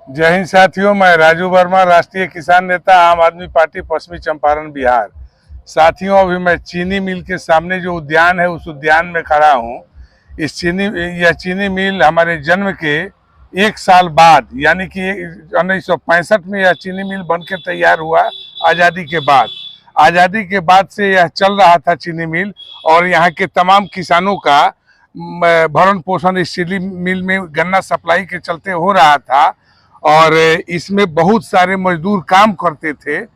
जय हिंद साथियों, मैं राजू वर्मा, राष्ट्रीय किसान नेता, आम आदमी पार्टी, पश्चिमी चंपारण, बिहार। साथियों, अभी मैं चीनी मिल के सामने जो उद्यान है उस उद्यान में खड़ा हूँ। यह चीनी मिल हमारे जन्म के 1 साल बाद, यानी कि 1965 में यह चीनी मिल बनकर तैयार हुआ। आज़ादी के बाद से यह चल रहा था चीनी मिल, और यहाँ के तमाम किसानों का भरण पोषण इस चीनी मिल में गन्ना सप्लाई के चलते हो रहा था। और इसमें बहुत सारे मजदूर काम करते थे।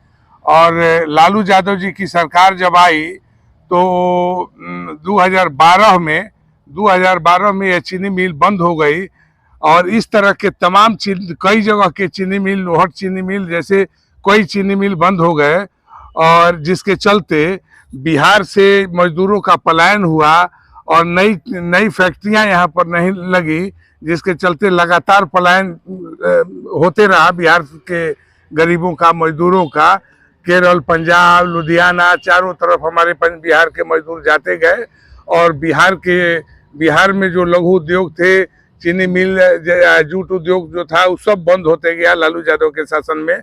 और लालू यादव जी की सरकार जब आई तो 2012 में यह चीनी मिल बंद हो गई। और इस तरह के तमाम कई जगह के चीनी मिल, लोहट चीनी मिल जैसे कई चीनी मिल बंद हो गए, और जिसके चलते बिहार से मजदूरों का पलायन हुआ और नई फैक्ट्रियां यहाँ पर नहीं लगी, जिसके चलते लगातार पलायन होते रहा बिहार के गरीबों का, मजदूरों का। केरल, पंजाब, लुधियाना, चारों तरफ हमारे बिहार के मजदूर जाते गए। और बिहार में जो लघु उद्योग थे, चीनी मिल, जूट उद्योग जो था, वो सब बंद होते गया लालू यादव के शासन में।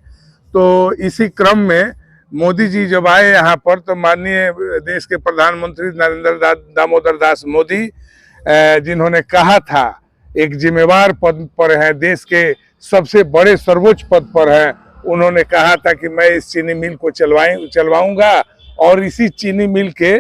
तो इसी क्रम में मोदी जी जब आए यहाँ पर, तो माननीय देश के प्रधानमंत्री नरेंद्र दामोदर दास मोदी, जिन्होंने कहा था, एक जिम्मेवार पद पर है, देश के सबसे बड़े सर्वोच्च पद पर है, उन्होंने कहा था कि मैं इस चीनी मिल को चलवाऊंगा और इसी चीनी मिल के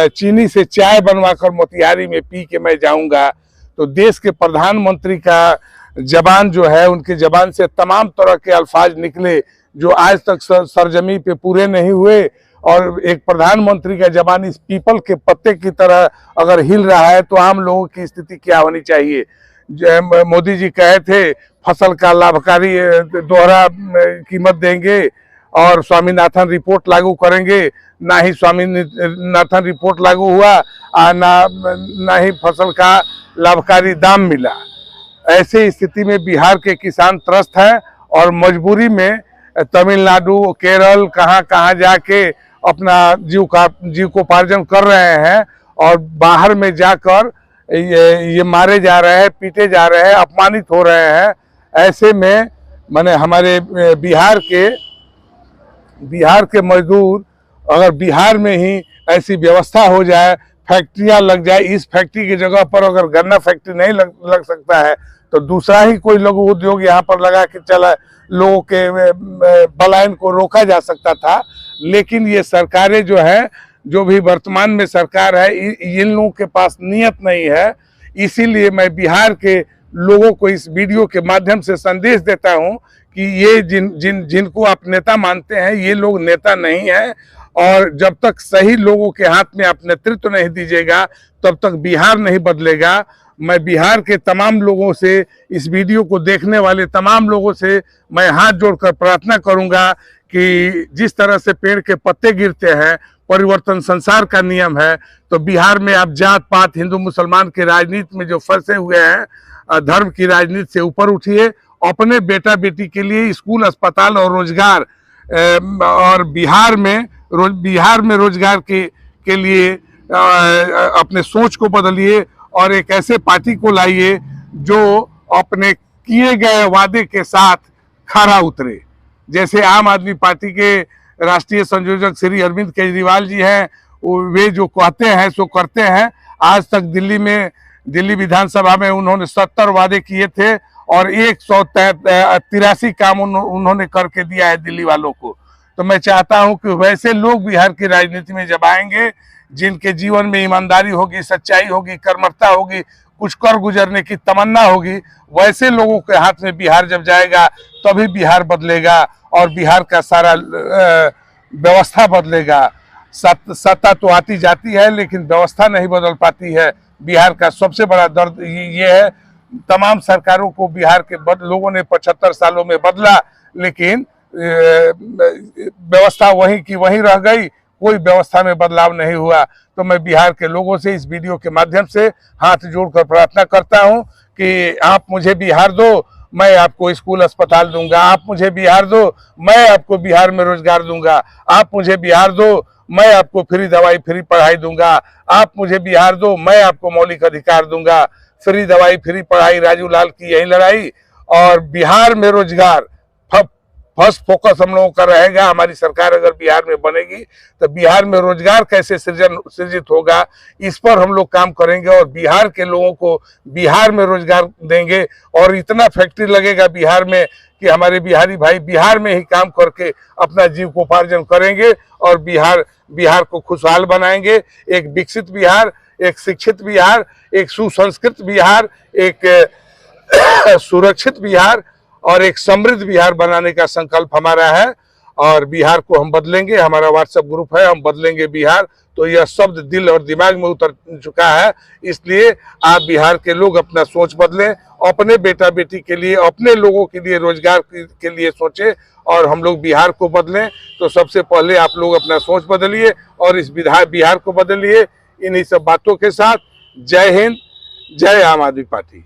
चीनी से चाय बनवाकर मोतिहारी में पी के मैं जाऊंगा। तो देश के प्रधानमंत्री का जबान जो है, उनके जबान से तमाम तरह के अल्फाज निकले जो आज तक सरजमी पे पूरे नहीं हुए। और एक प्रधानमंत्री का जबान इस पीपल के पत्ते की तरह अगर हिल रहा है तो आम लोगों की स्थिति क्या होनी चाहिए। मोदी जी कहे थे फसल का लाभकारी दोहरा कीमत देंगे और स्वामीनाथन रिपोर्ट लागू करेंगे। ना ही स्वामीनाथन रिपोर्ट लागू हुआ, ना ही फसल का लाभकारी दाम मिला। ऐसे स्थिति में बिहार के किसान त्रस्त हैं और मजबूरी में तमिलनाडु, केरल, कहाँ जाके अपना जीविकोपार्जन कर रहे हैं, और बाहर में जाकर ये मारे जा रहे हैं, पीटे जा रहे हैं, अपमानित हो रहे हैं। ऐसे में माने हमारे बिहार के मजदूर, अगर बिहार में ही ऐसी व्यवस्था हो जाए, फैक्ट्रियां लग जाए, इस फैक्ट्री की जगह पर अगर गन्ना फैक्ट्री नहीं लग सकता है तो दूसरा ही कोई लघु उद्योग यहाँ पर लगा के चला, लोगों के पलायन को रोका जा सकता था। लेकिन ये सरकारें जो है, जो भी वर्तमान में सरकार है, इन लोगों के पास नियत नहीं है। इसीलिए मैं बिहार के लोगों को इस वीडियो के माध्यम से संदेश देता हूं कि ये जिनको आप नेता मानते हैं, ये लोग नेता नहीं है। और जब तक सही लोगों के हाथ में आप नेतृत्व नहीं दीजिएगा, तब तक बिहार नहीं बदलेगा। मैं बिहार के तमाम लोगों से, इस वीडियो को देखने वाले तमाम लोगों से मैं हाथ जोड़कर प्रार्थना करूंगा कि जिस तरह से पेड़ के पत्ते गिरते हैं, परिवर्तन संसार का नियम है, तो बिहार में आप जात पात, हिंदू मुसलमान के राजनीति में जो फंसे हुए हैं, धर्म की राजनीति से ऊपर उठिए। अपने बेटा बेटी के लिए स्कूल, अस्पताल और रोजगार, और बिहार में रोजगार के लिए अपने सोच को बदलिए और एक ऐसे पार्टी को लाइए जो अपने किए गए वादे के साथ खरा उतरे। जैसे आम आदमी पार्टी के राष्ट्रीय संयोजक श्री अरविंद केजरीवाल जी हैं, वे जो कहते हैं सो करते हैं। आज तक दिल्ली विधानसभा में उन्होंने 70 वादे किए थे और 183 काम उन्होंने करके दिया है दिल्ली वालों को। तो मैं चाहता हूं कि वैसे लोग बिहार की राजनीति में जब आएंगे, जिनके जीवन में ईमानदारी होगी, सच्चाई होगी, कर्मठता होगी, कुछ कर गुजरने की तमन्ना होगी, वैसे लोगों के हाथ में बिहार जब जाएगा तभी बिहार बदलेगा और बिहार का सारा व्यवस्था बदलेगा। सत्ता तो आती जाती है, लेकिन व्यवस्था नहीं बदल पाती है। बिहार का सबसे बड़ा दर्द ये है। तमाम सरकारों को बिहार के लोगों ने 75 सालों में बदला, लेकिन व्यवस्था वहीं की वहीं रह गई, कोई व्यवस्था में बदलाव नहीं हुआ। तो मैं बिहार के लोगों से इस वीडियो के माध्यम से हाथ जोड़कर प्रार्थना करता हूं कि आप मुझे बिहार दो, मैं आपको स्कूल अस्पताल दूंगा। आप मुझे बिहार दो, मैं आपको बिहार में रोजगार दूंगा। आप मुझे बिहार दो, मैं आपको फ्री दवाई, फ्री पढ़ाई दूंगा। आप मुझे बिहार दो, मैं आपको मौलिक अधिकार दूंगा। फ्री दवाई, फ्री पढ़ाई, राजू लाल की यही लड़ाई और बिहार में रोजगार फर्स्ट फोकस हम लोगों का रहेगा। हमारी सरकार अगर बिहार में बनेगी तो बिहार में रोजगार कैसे सृजित होगा, इस पर हम लोग काम करेंगे और बिहार के लोगों को बिहार में रोजगार देंगे। और इतना फैक्ट्री लगेगा बिहार में कि हमारे बिहारी भाई बिहार में ही काम करके अपना जीविकोपार्जन करेंगे और बिहार को खुशहाल बनाएंगे। एक विकसित बिहार, एक शिक्षित बिहार, एक सुसंस्कृत बिहार, एक सुरक्षित बिहार और एक समृद्ध बिहार बनाने का संकल्प हमारा है। और बिहार को हम बदलेंगे। हमारा व्हाट्सएप ग्रुप है, हम बदलेंगे बिहार। तो यह शब्द दिल और दिमाग में उतर चुका है। इसलिए आप बिहार के लोग अपना सोच बदलें, अपने बेटा बेटी के लिए, अपने लोगों के लिए, रोजगार के लिए सोचें और हम लोग बिहार को बदलें। तो सबसे पहले आप लोग अपना सोच बदलिए और इस बिहार को बदलिए। इन्हीं सब बातों के साथ जय हिंद, जय आम आदमी पार्टी।